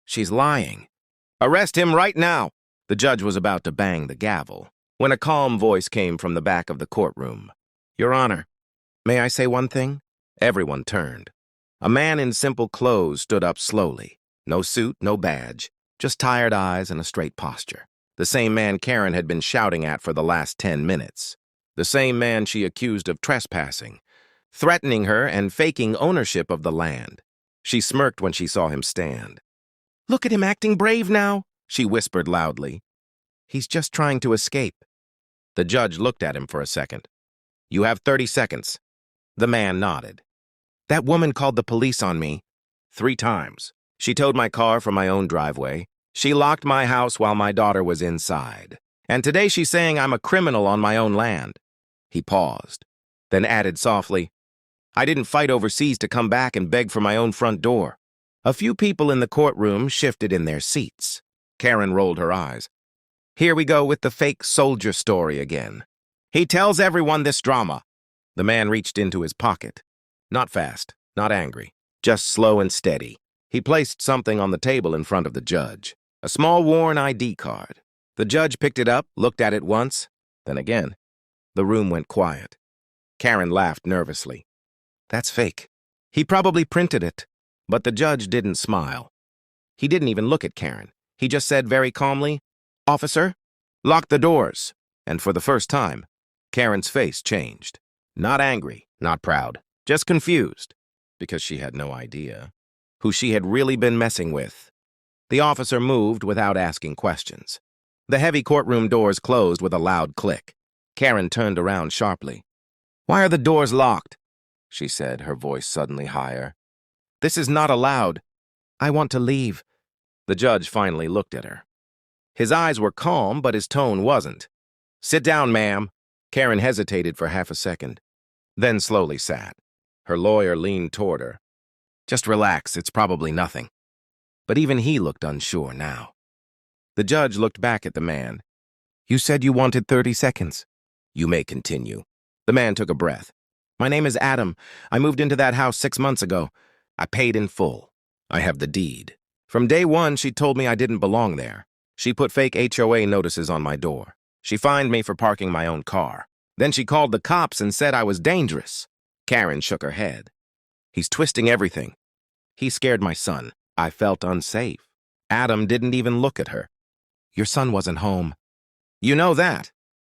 She's lying. Arrest him right now! The judge was about to bang the gavel when a calm voice came from the back of the courtroom. Your Honor, may I say one thing? Everyone turned. A man in simple clothes stood up slowly. No suit, no badge, just tired eyes and a straight posture. The same man Karen had been shouting at for the last 10 minutes. The same man she accused of trespassing, threatening her and faking ownership of the land. She smirked when she saw him stand. Look at him acting brave now, she whispered loudly. He's just trying to escape. The judge looked at him for a second. You have 30 seconds. The man nodded. That woman called the police on me 3 times. She towed my car from my own driveway. She locked my house while my daughter was inside. And today she's saying I'm a criminal on my own land. He paused, then added softly, I didn't fight overseas to come back and beg for my own front door. A few people in the courtroom shifted in their seats. Karen rolled her eyes. Here we go with the fake soldier story again. He tells everyone this drama. The man reached into his pocket. Not fast, not angry, just slow and steady. He placed something on the table in front of the judge. A small worn ID card. The judge picked it up, looked at it once, then again. The room went quiet. Karen laughed nervously. That's fake. He probably printed it. But the judge didn't smile. He didn't even look at Karen. He just said very calmly, Officer, lock the doors. And for the first time, Karen's face changed. Not angry, not proud, just confused, because she had no idea who she had really been messing with. The officer moved without asking questions. The heavy courtroom doors closed with a loud click. Karen turned around sharply. Why are the doors locked? She said, her voice suddenly higher. This is not allowed. I want to leave. The judge finally looked at her. His eyes were calm, but his tone wasn't. Sit down, ma'am. Karen hesitated for half a second, then slowly sat. Her lawyer leaned toward her. Just relax, it's probably nothing. But even he looked unsure now. The judge looked back at the man. You said you wanted 30 seconds. You may continue. The man took a breath. My name is Adam. I moved into that house 6 months ago. I paid in full. I have the deed. From day one, she told me I didn't belong there. She put fake HOA notices on my door. She fined me for parking my own car. Then she called the cops and said I was dangerous. Karen shook her head. He's twisting everything. He scared my son. I felt unsafe. Adam didn't even look at her. Your son wasn't home. You know that.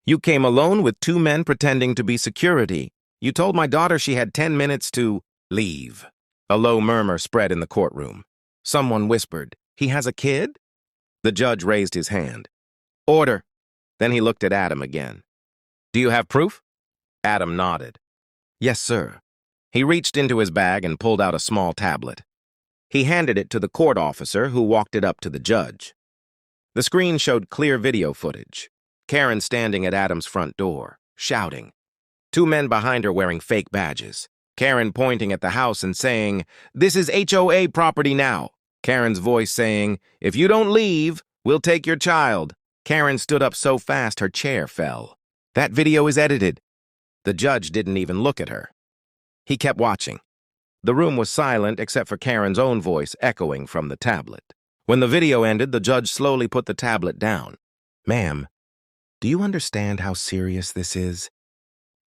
You came alone with 2 men pretending to be security. You told my daughter she had 10 minutes to leave. A low murmur spread in the courtroom. Someone whispered, he has a kid? The judge raised his hand. Order. Then he looked at Adam again. Do you have proof? Adam nodded. Yes, sir. He reached into his bag and pulled out a small tablet. He handed it to the court officer, who walked it up to the judge. The screen showed clear video footage. Karen standing at Adam's front door, shouting. 2 men behind her wearing fake badges. Karen pointing at the house and saying, This is HOA property now. Karen's voice saying, If you don't leave, we'll take your child. Karen stood up so fast her chair fell. That video is edited. The judge didn't even look at her. He kept watching. The room was silent except for Karen's own voice echoing from the tablet. When the video ended, the judge slowly put the tablet down. Ma'am, do you understand how serious this is?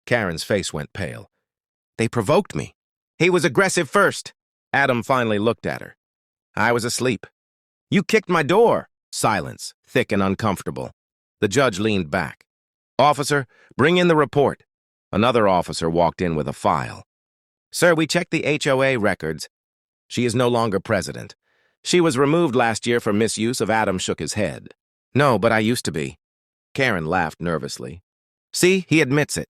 Karen's face went pale. They provoked me. He was aggressive first. Adam finally looked at her. I was asleep. You kicked my door. Silence, thick and uncomfortable. The judge leaned back. Officer, bring in the report. Another officer walked in with a file. Sir, we checked the HOA records. She is no longer president. She was removed last year for misuse of. Adam shook his head. No, but I used to be. Karen laughed nervously. See, he admits it.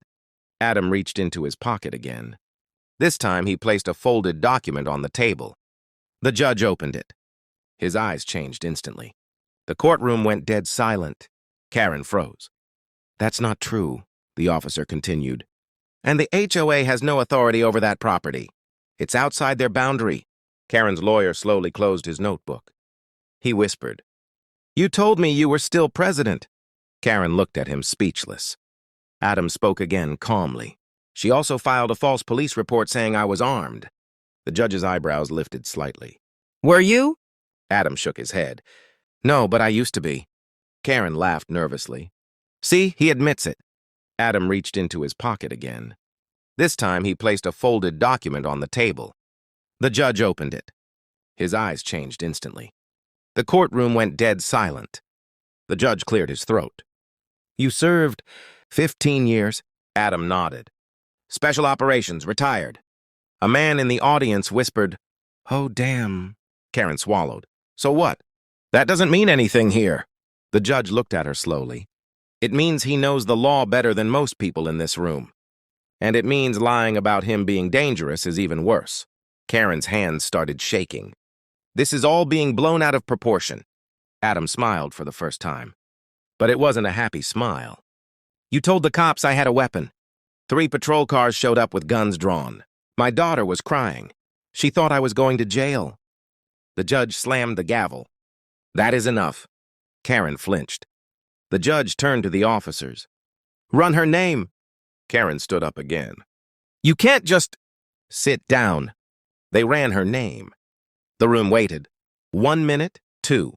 Adam reached into his pocket again. This time he placed a folded document on the table. The judge opened it. His eyes changed instantly. The courtroom went dead silent. Karen froze. That's not true, the officer continued. And the HOA has no authority over that property. It's outside their boundary. Karen's lawyer slowly closed his notebook. He whispered, You told me you were still president. Karen looked at him speechless. Adam spoke again calmly. She also filed a false police report saying I was armed. The judge's eyebrows lifted slightly. Were you? Adam shook his head. No, but I used to be. Karen laughed nervously. See, he admits it. Adam reached into his pocket again. This time he placed a folded document on the table. The judge opened it. His eyes changed instantly. The courtroom went dead silent. The judge cleared his throat. You served 15 years? Adam nodded. Special operations, retired. A man in the audience whispered, Oh, damn. Karen swallowed. So what? That doesn't mean anything here. The judge looked at her slowly. It means he knows the law better than most people in this room. And it means lying about him being dangerous is even worse. Karen's hands started shaking. This is all being blown out of proportion. Adam smiled for the first time. But it wasn't a happy smile. You told the cops I had a weapon. 3 patrol cars showed up with guns drawn. My daughter was crying. She thought I was going to jail. The judge slammed the gavel. That is enough. Karen flinched. The judge turned to the officers. Run her name. Karen stood up again. You can't just... Sit down. They ran her name. The room waited. 1 minute, 2.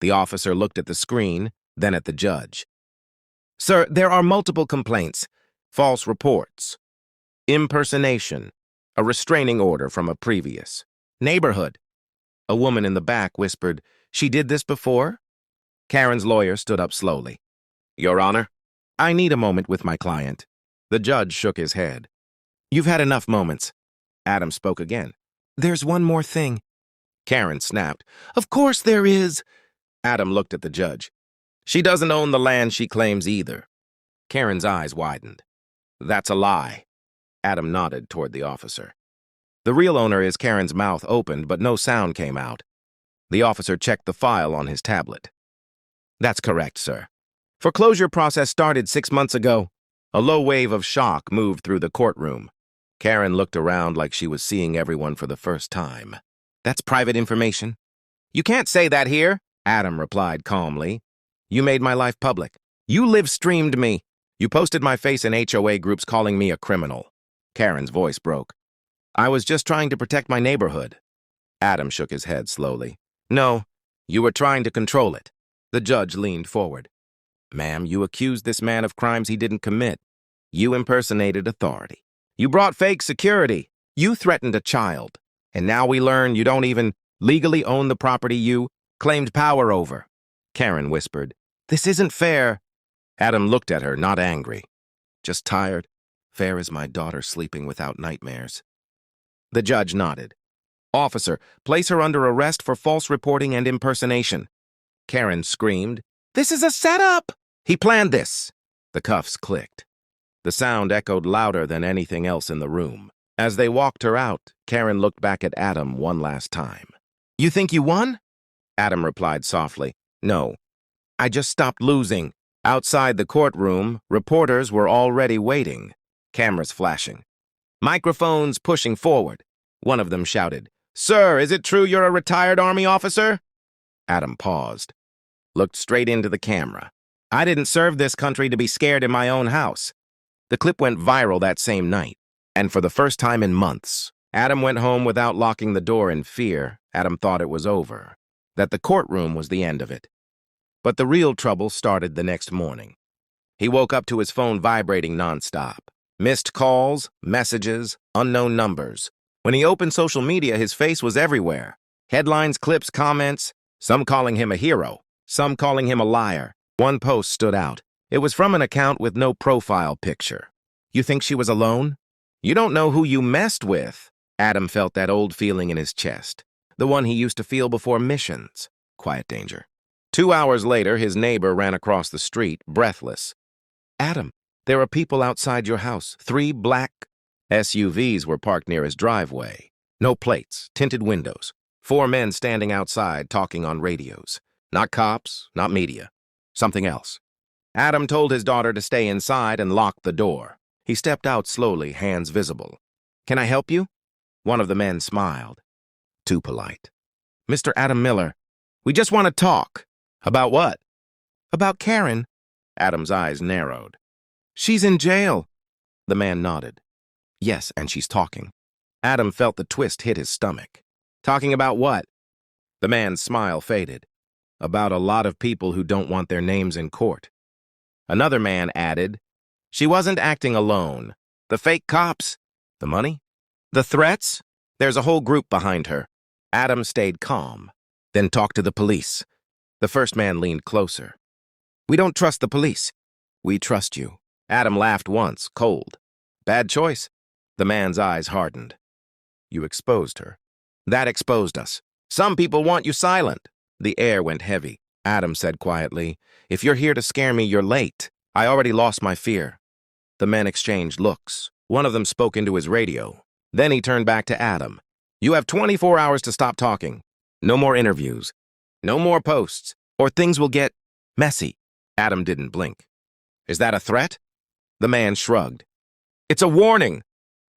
The officer looked at the screen, then at the judge. Sir, there are multiple complaints. False reports. Impersonation. A restraining order from a previous. Neighborhood. A woman in the back whispered, She did this before? Karen's lawyer stood up slowly. Your Honor, I need a moment with my client. The judge shook his head. You've had enough moments. Adam spoke again. There's one more thing. Karen snapped. Of course there is. Adam looked at the judge. She doesn't own the land she claims either. Karen's eyes widened. That's a lie. Adam nodded toward the officer. The real owner is Karen's mouth opened, but no sound came out. The officer checked the file on his tablet. That's correct, sir. Foreclosure process started 6 months ago. A low wave of shock moved through the courtroom. Karen looked around like she was seeing everyone for the first time. That's private information. You can't say that here, Adam replied calmly. You made my life public. You live-streamed me. You posted my face in HOA groups calling me a criminal. Karen's voice broke. I was just trying to protect my neighborhood. Adam shook his head slowly. No, you were trying to control it. The judge leaned forward. Ma'am, you accused this man of crimes he didn't commit. You impersonated authority. You brought fake security. You threatened a child. And now we learn you don't even legally own the property you claimed power over. Karen whispered, This isn't fair. Adam looked at her, not angry. Just tired. Fair as my daughter sleeping without nightmares. The judge nodded. Officer, place her under arrest for false reporting and impersonation. Karen screamed, This is a setup! He planned this. The cuffs clicked. The sound echoed louder than anything else in the room. As they walked her out, Karen looked back at Adam one last time. You think you won? Adam replied softly. No. I just stopped losing. Outside the courtroom, reporters were already waiting, cameras flashing. Microphones pushing forward. One of them shouted, Sir, is it true you're a retired Army officer? Adam paused, looked straight into the camera. I didn't serve this country to be scared in my own house. The clip went viral that same night, and for the first time in months, Adam went home without locking the door in fear. Adam thought it was over, that the courtroom was the end of it. But the real trouble started the next morning. He woke up to his phone vibrating nonstop. Missed calls, messages, unknown numbers. When he opened social media, his face was everywhere. Headlines, clips, comments, some calling him a hero, some calling him a liar. One post stood out. It was from an account with no profile picture. You think she was alone? You don't know who you messed with. Adam felt that old feeling in his chest, the one he used to feel before missions. Quiet danger. 2 hours later, his neighbor ran across the street, breathless. Adam, there are people outside your house. 3 black SUVs were parked near his driveway. No plates, tinted windows. 4 men standing outside talking on radios. Not cops, not media. Something else. Adam told his daughter to stay inside and locked the door. He stepped out slowly, hands visible. Can I help you? One of the men smiled. Too polite. Mr. Adam Miller, we just want to talk. About what? About Karen. Adam's eyes narrowed. She's in jail. The man nodded. Yes, and she's talking. Adam felt the twist hit his stomach. Talking about what? The man's smile faded. About a lot of people who don't want their names in court. Another man added, she wasn't acting alone. The fake cops, the money, the threats, there's a whole group behind her. Adam stayed calm, then talked to the police. The first man leaned closer. We don't trust the police. We trust you. Adam laughed once, cold. Bad choice. The man's eyes hardened. You exposed her. That exposed us. Some people want you silent. The air went heavy. Adam said quietly, if you're here to scare me, you're late. I already lost my fear. The men exchanged looks. One of them spoke into his radio. Then he turned back to Adam. You have 24 hours to stop talking. No more interviews. No more posts, or things will get messy. Adam didn't blink. Is that a threat? The man shrugged. It's a warning.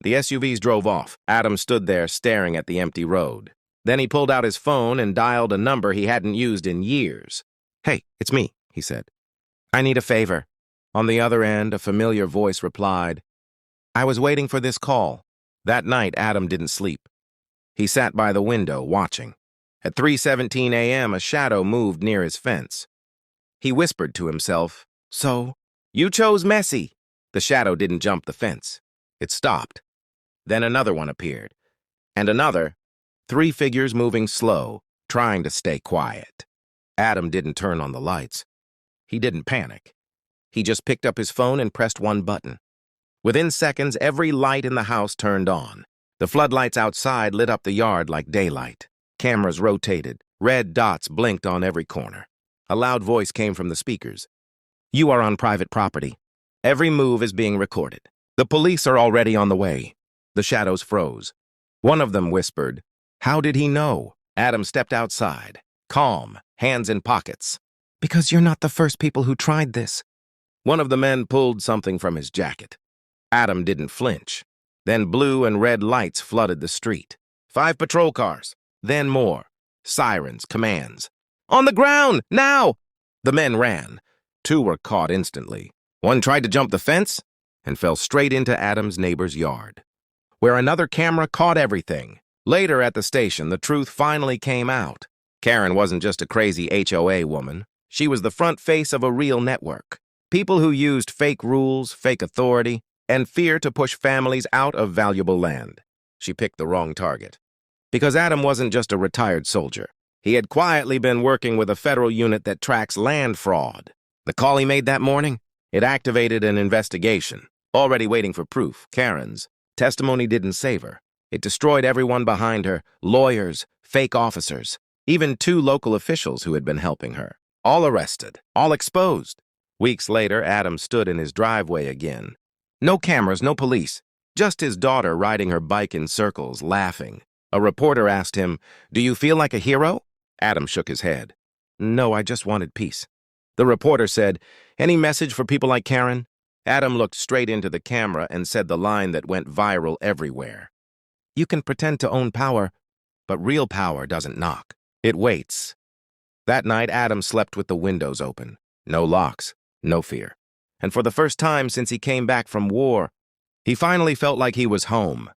The SUVs drove off. Adam stood there staring at the empty road. Then he pulled out his phone and dialed a number he hadn't used in years. Hey, it's me, he said. I need a favor. On the other end, a familiar voice replied, I was waiting for this call. That night, Adam didn't sleep. He sat by the window, watching. At 3:17 a.m., a shadow moved near his fence. He whispered to himself, so, you chose messy. The shadow didn't jump the fence. It stopped. Then another one appeared. And another. 3 figures moving slow, trying to stay quiet. Adam didn't turn on the lights. He didn't panic. He just picked up his phone and pressed one button. Within seconds, every light in the house turned on. The floodlights outside lit up the yard like daylight. Cameras rotated. Red dots blinked on every corner. A loud voice came from the speakers. You are on private property. Every move is being recorded. The police are already on the way. The shadows froze. One of them whispered, how did he know? Adam stepped outside, calm, hands in pockets. Because you're not the first people who tried this. One of the men pulled something from his jacket. Adam didn't flinch. Then blue and red lights flooded the street. 5 patrol cars, then more. Sirens, commands. On the ground, now! The men ran. 2 were caught instantly. One tried to jump the fence and fell straight into Adam's neighbor's yard, where another camera caught everything. Later at the station, the truth finally came out. Karen wasn't just a crazy HOA woman. She was the front face of a real network. People who used fake rules, fake authority, and fear to push families out of valuable land. She picked the wrong target. Because Adam wasn't just a retired soldier. He had quietly been working with a federal unit that tracks land fraud. The call he made that morning? It activated an investigation. Already waiting for proof, Karen's. Testimony didn't save her. It destroyed everyone behind her, lawyers, fake officers, even 2 local officials who had been helping her. All arrested, all exposed. Weeks later, Adam stood in his driveway again. No cameras, no police. Just his daughter riding her bike in circles, laughing. A reporter asked him, do you feel like a hero? Adam shook his head. No, I just wanted peace. The reporter said, any message for people like Karen? Adam looked straight into the camera and said the line that went viral everywhere. You can pretend to own power, but real power doesn't knock. It waits. That night, Adam slept with the windows open. No locks, no fear. And for the first time since he came back from war, he finally felt like he was home.